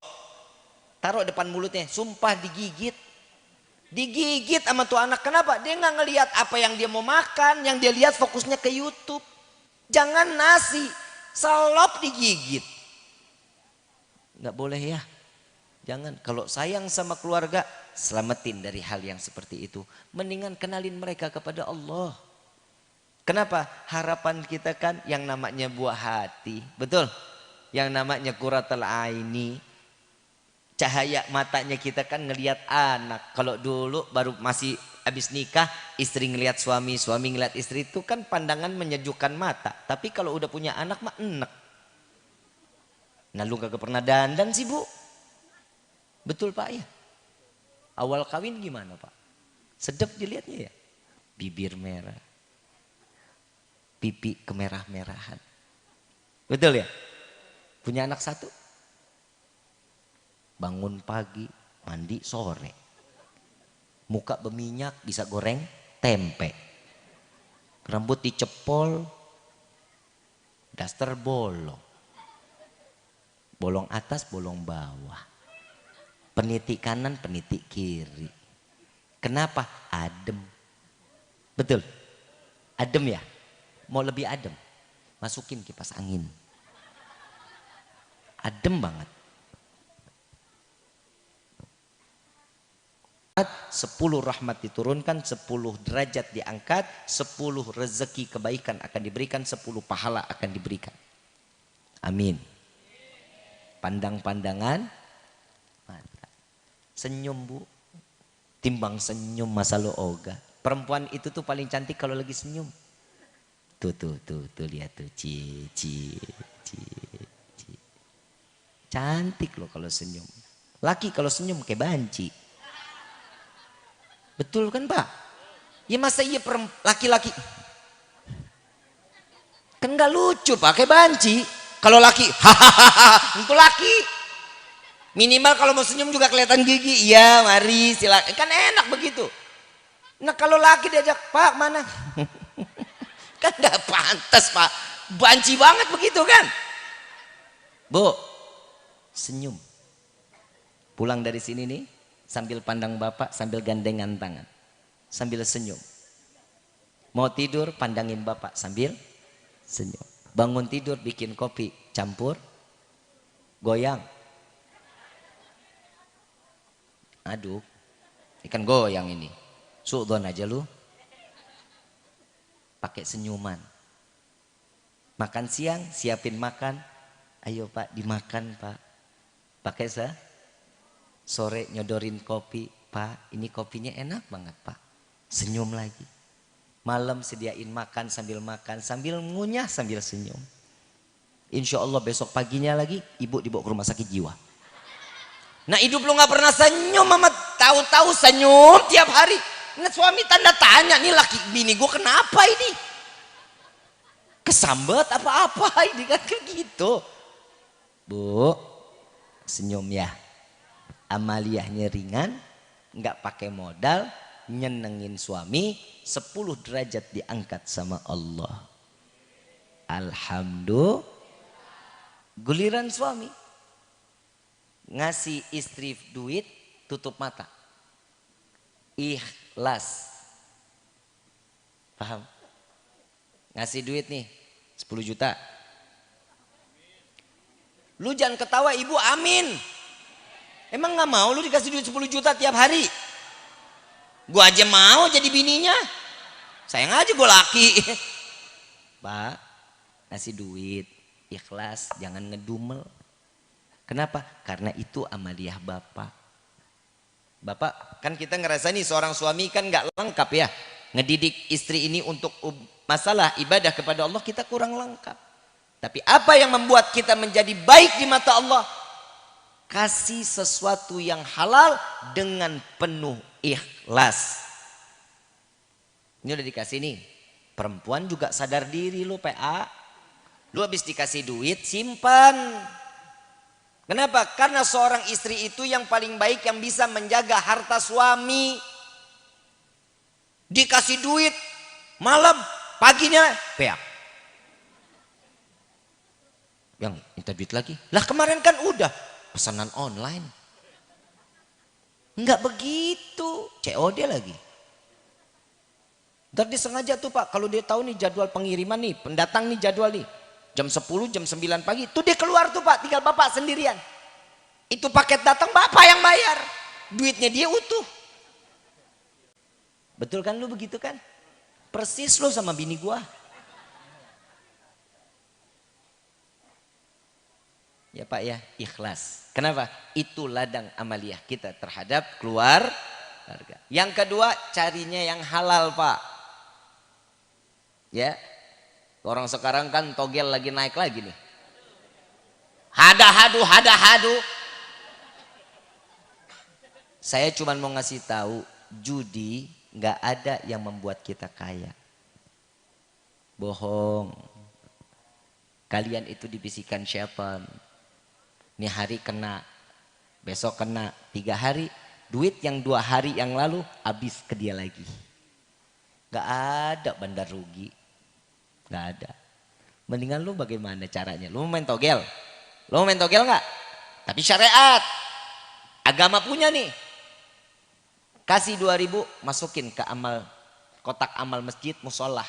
Taruh depan mulutnya. Sumpah digigit. Digigit sama tuh anak. Kenapa? Dia nggak ngelihat apa yang dia mau makan. Yang dia lihat fokusnya ke YouTube. Jangan nasi. Selop digigit. Nggak boleh ya. Jangan. Kalau sayang sama keluarga, selamatin dari hal yang seperti itu. Mendingan kenalin mereka kepada Allah. Kenapa? Harapan kita kan yang namanya buah hati. Betul? Yang namanya quratul aini. Cahaya matanya kita kan ngelihat anak. Kalau dulu baru masih habis nikah, istri ngelihat suami, suami ngelihat istri, itu kan pandangan menyejukkan mata. Tapi kalau udah punya anak mah enak. Nah lu kagak pernah dandan sih Bu. Betul Pak ya? Awal kawin gimana Pak? Sedap dilihatnya ya? Bibir merah. Pipi kemerah-merahan. Betul ya? Punya anak satu? Bangun pagi, mandi sore. Muka berminyak, bisa goreng tempe. Rambut dicepol, daster bolong. Bolong atas, bolong bawah. Penitik kanan, penitik kiri. Kenapa? Adem. Betul? Adem ya? Mau lebih adem? Masukin kipas angin. Adem banget. 10 rahmat diturunkan, 10 derajat diangkat, 10 rezeki kebaikan akan diberikan, 10 pahala akan diberikan. Amin. Pandang-pandangan mata. Senyum Bu. Timbang senyum masa lo oga. Perempuan itu tuh paling cantik kalau lagi senyum. Tuh lihat tuh. Cantik loh kalau senyum. Laki kalau senyum kayak banci. Betul kan Pak? Ya masa iya laki-laki. Kan gak lucu Pak, kayak banci. Kalau laki, hahaha, untuk laki. Minimal kalau mau senyum juga kelihatan gigi. Iya mari silakan. Kan enak begitu. Nah kalau laki diajak, Pak mana? Kan gak pantas Pak. Banci banget begitu kan. Bu, senyum. Pulang dari sini nih, sambil pandang bapak, sambil gandengan tangan. Sambil senyum. Mau tidur, pandangin bapak sambil senyum. Bangun tidur, bikin kopi, campur, goyang. Aduk. Ikan goyang ini. Suudon aja lu. Pakai senyuman. Makan siang, siapin makan. Ayo Pak, dimakan Pak. Pakai sore nyodorin kopi. Pak, ini kopinya enak banget Pak. Senyum lagi. Malam sediain makan, sambil ngunyah, sambil senyum. Insya Allah besok paginya lagi, ibu dibawa ke rumah sakit jiwa. Nah hidup lu gak pernah senyum, Mama. Tahu-tahu senyum tiap hari. Nah suami tanda tanya, nih laki bini gue kenapa ini? Kesambet apa-apa ini kan kayak gitu. Bu, senyum ya. Amaliyahnya ringan, nggak pakai modal, nyenengin suami, 10 derajat diangkat sama Allah. Alhamdulillah. Guliran suami ngasih istri duit, tutup mata. Ikhlas. Paham? Ngasih duit nih 10 juta. Lu jangan ketawa, ibu amin. Emang gak mau lu dikasih duit 10 juta tiap hari? Gua aja mau jadi bininya. Sayang aja gua laki. Pak, ngasih duit, ikhlas, jangan ngedumel. Kenapa? Karena itu amaliyah bapak. Bapak, kan kita ngerasa nih seorang suami kan gak lengkap ya. Ngedidik istri ini untuk masalah ibadah kepada Allah, kita kurang lengkap. Tapi apa yang membuat kita menjadi baik di mata Allah? Kasih sesuatu yang halal dengan penuh ikhlas. Ini udah dikasih nih. Perempuan juga sadar diri lu PA. Lu habis dikasih duit, simpan. Kenapa? Karena seorang istri itu yang paling baik yang bisa menjaga harta suami. Dikasih duit, malam, paginya peak. Yang minta duit lagi. Lah kemarin kan udah pesanan online. Enggak begitu, COD lagi. Ntar dia sengaja tuh Pak, kalau dia tahu nih jadwal pengiriman nih, pendatang nih jadwal nih. Jam 10, jam 9 pagi, tuh dia keluar tuh Pak, tinggal Bapak sendirian. Itu paket datang Bapak yang bayar. Duitnya dia utuh. Betul kan lu begitu kan? Persis lu sama bini gua. Ya Pak ya, ikhlas. Kenapa? Itu ladang amaliyah kita terhadap keluarga. Yang kedua, carinya yang halal Pak. Ya, orang sekarang kan togel lagi naik lagi nih. Hada-hadu. Saya cuma mau ngasih tahu, judi nggak ada yang membuat kita kaya. Bohong. Kalian itu dibisikkan syaitan. Ini hari kena, besok kena, 3 hari, duit yang 2 hari yang lalu habis ke dia lagi. Gak ada bandar rugi, gak ada. Mendingan lu bagaimana caranya? Lu mau main togel? Lu mau main togel gak? Tapi syariat, agama punya nih. Kasih 2.000, masukin ke amal, kotak amal masjid, musolah,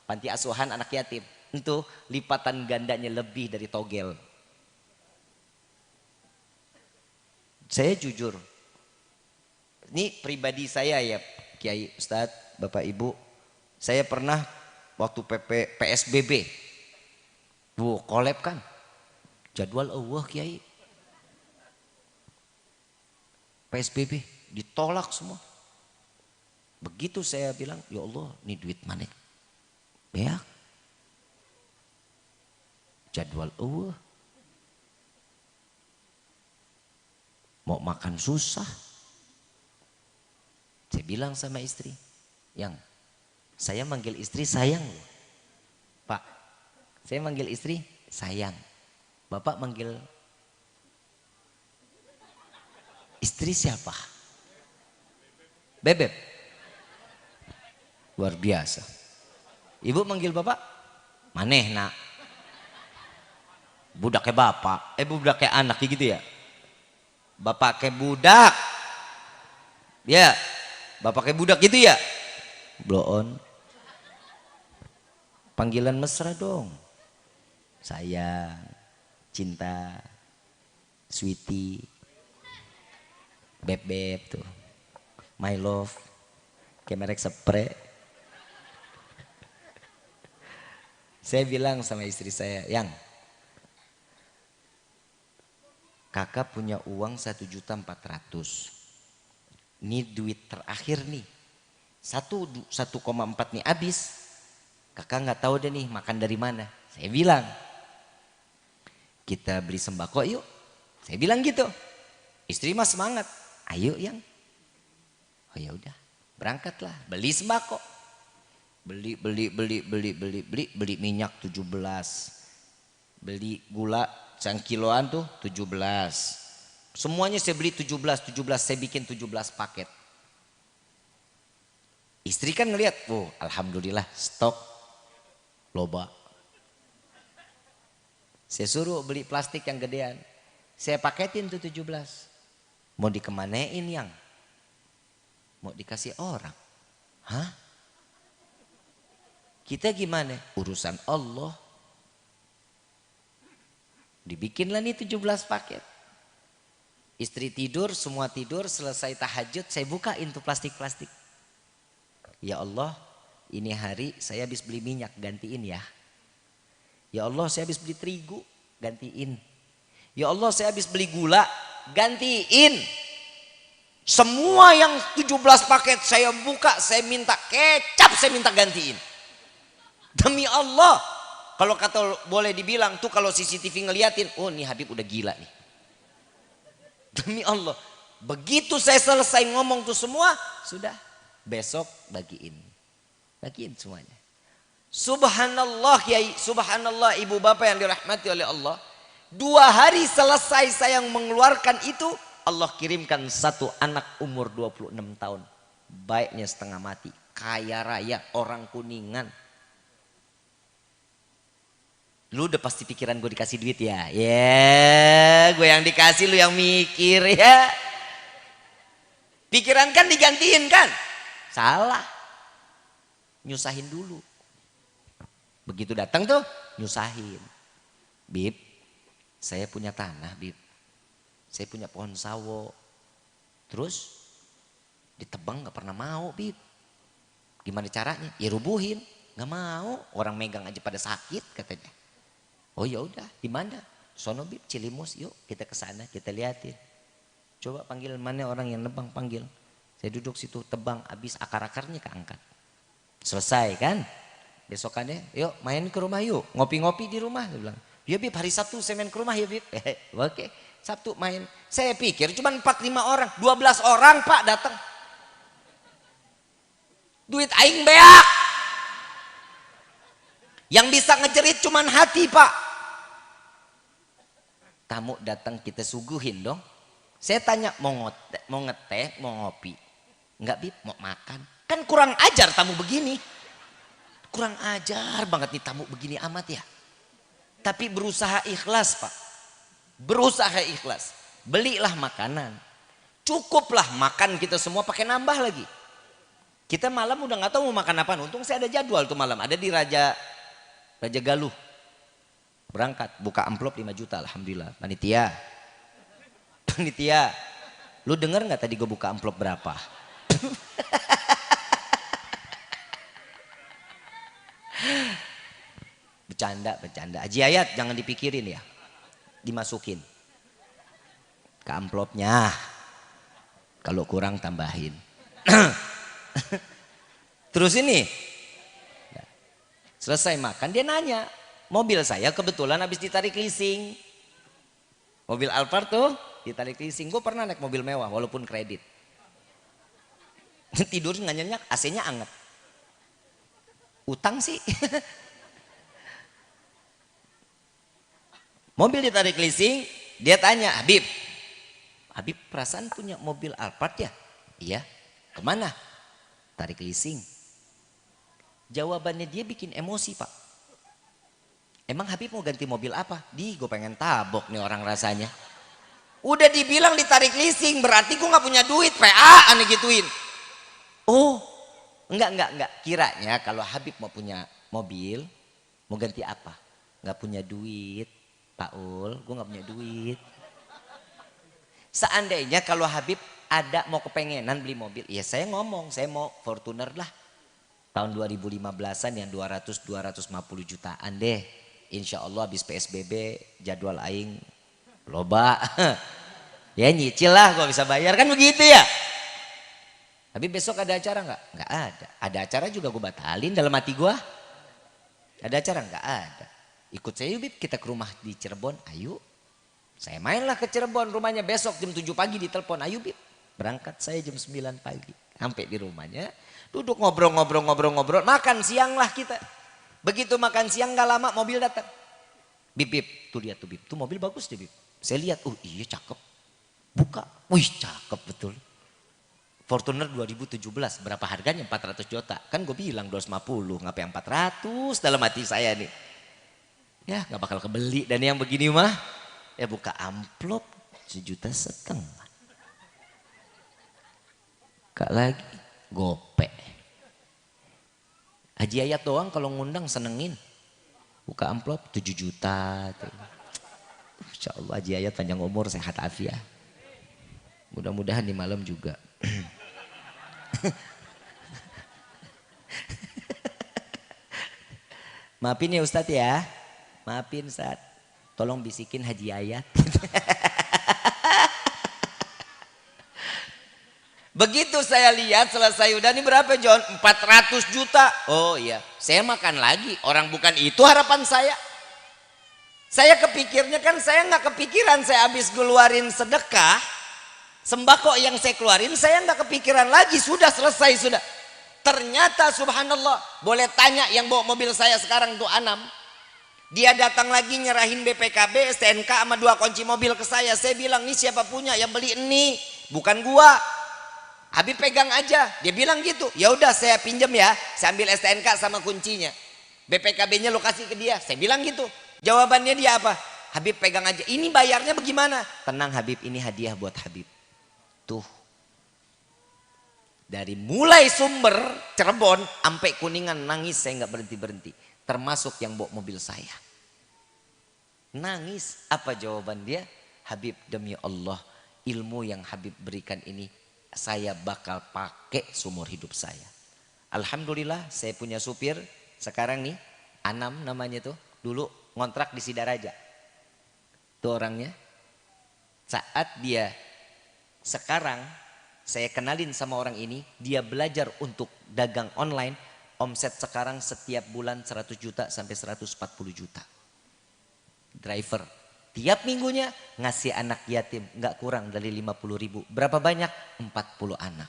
panti asuhan anak yatim. Itu lipatan gandanya lebih dari togel. Saya jujur, ini pribadi saya ya Kiai Ustadz, Bapak Ibu. Saya pernah waktu PSBB, kolab kan, jadwal Allah Kiai. PSBB ditolak semua. Begitu saya bilang, ya Allah ini duit mana? Beak, Jadwal mau makan susah. Saya bilang sama istri, yang saya manggil istri sayang loh. Pak, saya manggil istri sayang. Bapak manggil istri siapa? Bebek. Luar biasa. Ibu manggil bapak, maneh nak. Budaknya bapak, budaknya anak gitu ya. Bapak kayak budak. Ya, bapak kayak budak gitu ya. Blow on. Panggilan mesra dong. Sayang, cinta, sweetie, beb tuh. My love, kayak merek spray. Saya bilang sama istri saya, yang kakak punya uang 1.400.000. Ini duit terakhir nih. 1,4 nih habis. Kakak nggak tahu deh nih makan dari mana. Saya bilang, kita beli sembako yuk. Saya bilang gitu. Istri mah semangat. Ayo yang. Oh ya udah, berangkatlah. Beli sembako. Beli minyak 17. Beli gula kiloan tuh 17. Semuanya saya beli 17, saya bikin 17 paket. Istri kan ngelihat, alhamdulillah stok loba. Saya suruh beli plastik yang gedean. Saya paketin tuh 17. Mau dikemanain yang? Mau dikasih orang. Hah? Kita gimana? Urusan Allah. Dibikinlah nih 17 paket. Istri tidur, semua tidur, selesai tahajud, saya bukain tuh plastik-plastik. Ya Allah, ini hari saya habis beli minyak, gantiin ya. Ya Allah, saya habis beli terigu, gantiin. Ya Allah, saya habis beli gula, gantiin. Semua yang 17 paket saya buka, saya minta kecap, saya minta gantiin. Demi Allah, kalau kata boleh dibilang tuh kalau CCTV ngeliatin, nih Habib udah gila nih. Demi Allah, begitu saya selesai ngomong tuh semua, sudah besok bagiin semuanya. Subhanallah Kiai, subhanallah ibu bapak yang dirahmati oleh Allah. 2 hari selesai saya mengeluarkan itu, Allah kirimkan satu anak umur 26 tahun. Baiknya setengah mati, kaya raya, orang Kuningan. Lu udah pasti pikiran gue dikasih duit ya. Ya, gue yang dikasih, lu yang mikir ya. Pikiran kan digantiin kan? Salah. Nyusahin dulu. Begitu datang tuh nyusahin. Bib, saya punya tanah, Bib. Saya punya pohon sawo. Terus ditebang gak pernah mau, Bib. Gimana caranya? Ya rubuhin. Gak mau, orang megang aja pada sakit katanya. Oh ya udah, di mana? Sono Bib, Cilimus, yuk kita ke sana, kita liatin. Coba panggil mana orang yang nebang, panggil. Saya duduk situ, tebang, habis akar-akarnya keangkat. Selesai kan? Besokannya, yuk main ke rumah yuk, ngopi-ngopi di rumah. Dia bilang, ya Bib, hari Sabtu saya main ke rumah ya Bib. Oke, Sabtu main. Saya pikir cuma 4-5 orang, 12 orang Pak datang. Duit aing beak. Yang bisa ngejerit cuman hati Pak. Tamu datang kita suguhin dong. Saya tanya mau ngeteh, mau ngopi. Enggak Bib, mau makan. Kan kurang ajar tamu begini. Kurang ajar banget nih tamu begini amat ya. Tapi berusaha ikhlas Pak. Berusaha ikhlas. Belilah makanan. Cukuplah makan kita semua, pakai nambah lagi. Kita malam udah gak tahu mau makan apa. Untung saya ada jadwal tuh malam. Ada di Raja Galuh. Berangkat, buka amplop 5 juta, alhamdulillah. Panitia, lu denger gak tadi gue buka amplop berapa? Bercanda. Haji Ayat jangan dipikirin ya. Dimasukin ke amplopnya. Kalau kurang tambahin. Terus ini selesai makan dia nanya, Mobil saya kebetulan habis ditarik leasing. Mobil Alphard tuh ditarik leasing. Gue pernah naik mobil mewah walaupun kredit. Tidur nggak nyenyak, AC-nya anget. Utang sih. Mobil ditarik leasing, dia tanya, Habib perasaan punya mobil Alphard ya? Iya. Kemana? Tarik leasing. Jawabannya dia bikin emosi, Pak. Emang Habib mau ganti mobil apa? Gue pengen tabok nih orang rasanya. Udah dibilang ditarik leasing, berarti gue gak punya duit. PA aneh gituin. Oh, enggak. Kiranya kalau Habib mau punya mobil, mau ganti apa? Gak punya duit, Pak Ul, gue gak punya duit. Seandainya kalau Habib ada mau kepengenan beli mobil, ya saya ngomong, saya mau Fortuner lah. Tahun 2015an yang 200-250 jutaan deh. Insya Allah habis PSBB jadwal aing loba. Ya nyicil lah gua bisa bayar kan begitu ya. Tapi besok ada acara nggak? Nggak ada. Ada acara juga gue batalin dalam hati gua. Ada acara nggak ada. Ikut saya yuk Bib, kita ke rumah di Cirebon. Ayo. Saya mainlah ke Cirebon, rumahnya besok jam 7 pagi ditelepon. Ayo Bib. Berangkat saya jam 9 pagi. Sampai di rumahnya. Duduk ngobrol. Makan siang lah kita. Begitu makan siang gak lama mobil datang. Bib, tuh lihat tuh Bib. Tuh mobil bagus deh Bib. Saya lihat, iya cakep. Buka, wih cakep betul. Fortuner 2017, berapa harganya? 400 juta. Kan gue bilang 250, ngapain 400 dalam hati saya nih. Ya gak bakal kebeli dan yang begini mah. Ya buka amplop 1,5 juta. Kak lagi, gope. Haji Ayat doang kalau ngundang senengin. Buka amplop 7 juta. Insya Allah Haji Ayat panjang umur, sehat afiat. Mudah-mudahan di malam juga. Maafin ya Ustadz ya. Maafin Ustadz. Tolong bisikin Haji Ayat. Begitu saya lihat selesai udah, ini berapa John? 400 juta. Oh iya, saya makan lagi. Orang bukan itu harapan saya. Saya kepikirnya kan, saya nggak kepikiran saya habis keluarin sedekah. Sembako yang saya keluarin saya nggak kepikiran lagi. Sudah selesai sudah. Ternyata subhanallah, boleh tanya yang bawa mobil saya sekarang tuh Anam. Dia datang lagi nyerahin BPKB, STNK sama 2 kunci mobil ke saya. Saya bilang, ini siapa punya yang beli ini? Bukan gua. Habib pegang aja, dia bilang gitu. Ya udah saya pinjam ya, saya ambil STNK sama kuncinya. BPKB-nya lo kasih ke dia. Saya bilang gitu. Jawabannya dia apa? Habib pegang aja. Ini bayarnya bagaimana? Tenang Habib, ini hadiah buat Habib. Tuh. Dari mulai Sumber, Cirebon, sampai Kuningan nangis saya nggak berhenti-berhenti. Termasuk yang bawa mobil saya. Nangis. Apa jawaban dia? Habib demi Allah, ilmu yang Habib berikan ini saya bakal pakai seumur hidup saya. Alhamdulillah saya punya supir sekarang nih, Anam namanya tuh, dulu ngontrak di Sidaraja. Tuh orangnya. Saat dia sekarang saya kenalin sama orang ini, dia belajar untuk dagang online, omset sekarang setiap bulan 100 juta sampai 140 juta. Driver. Tiap minggunya ngasih anak yatim nggak kurang dari 50.000. Berapa banyak? 40 anak.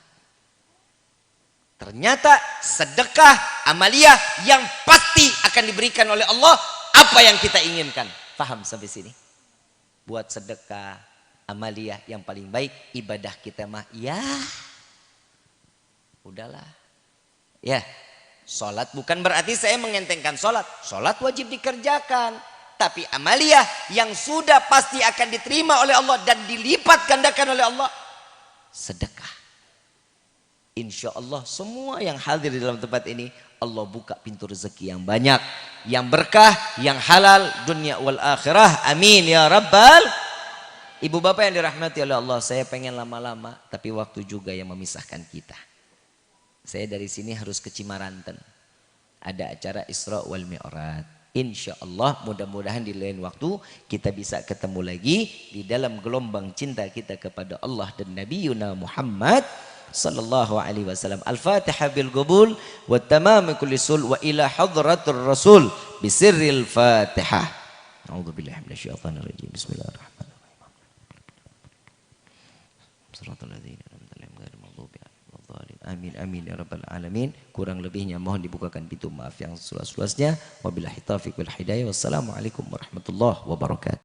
Ternyata sedekah amaliyah yang pasti akan diberikan oleh Allah apa yang kita inginkan. Paham sampai sini? Buat sedekah amaliyah yang paling baik ibadah kita mah ya udahlah. Ya, sholat bukan berarti saya mengentengkan sholat. Sholat wajib dikerjakan. Tapi amaliyah yang sudah pasti akan diterima oleh Allah dan dilipat gandakan oleh Allah. Sedekah. Insya Allah semua yang hadir di dalam tempat ini, Allah buka pintu rezeki yang banyak. Yang berkah, yang halal, dunia wal akhirah. Amin ya Rabbal. Ibu bapak yang dirahmati oleh Allah, saya pengen lama-lama, tapi waktu juga yang memisahkan kita. Saya dari sini harus ke Cimaranten. Ada acara Isra wal Mi'raj. Insya Allah mudah-mudahan di lain waktu kita bisa ketemu lagi di dalam gelombang cinta kita kepada Allah dan Nabi Yuna Muhammad sallallahu alaihi wasallam. Al-Fatihah bil qabul wa tamam kulli sul wa ila hadratur rasul. bisirril Fatihah. A'udzubillahi minasyaitonirrajim. Bismillahirrahmanirrahim. Shiratal ladzina an'amta 'alaihim ghairil maghdubi 'alaihim waladdallin. Amin amin ya rabbal alamin. Kurang lebihnya mohon dibukakan pintu maaf yang seluas-luasnya. Wabillahi taufiq wal hidayah. Wassalamualaikum warahmatullahi wabarakatuh.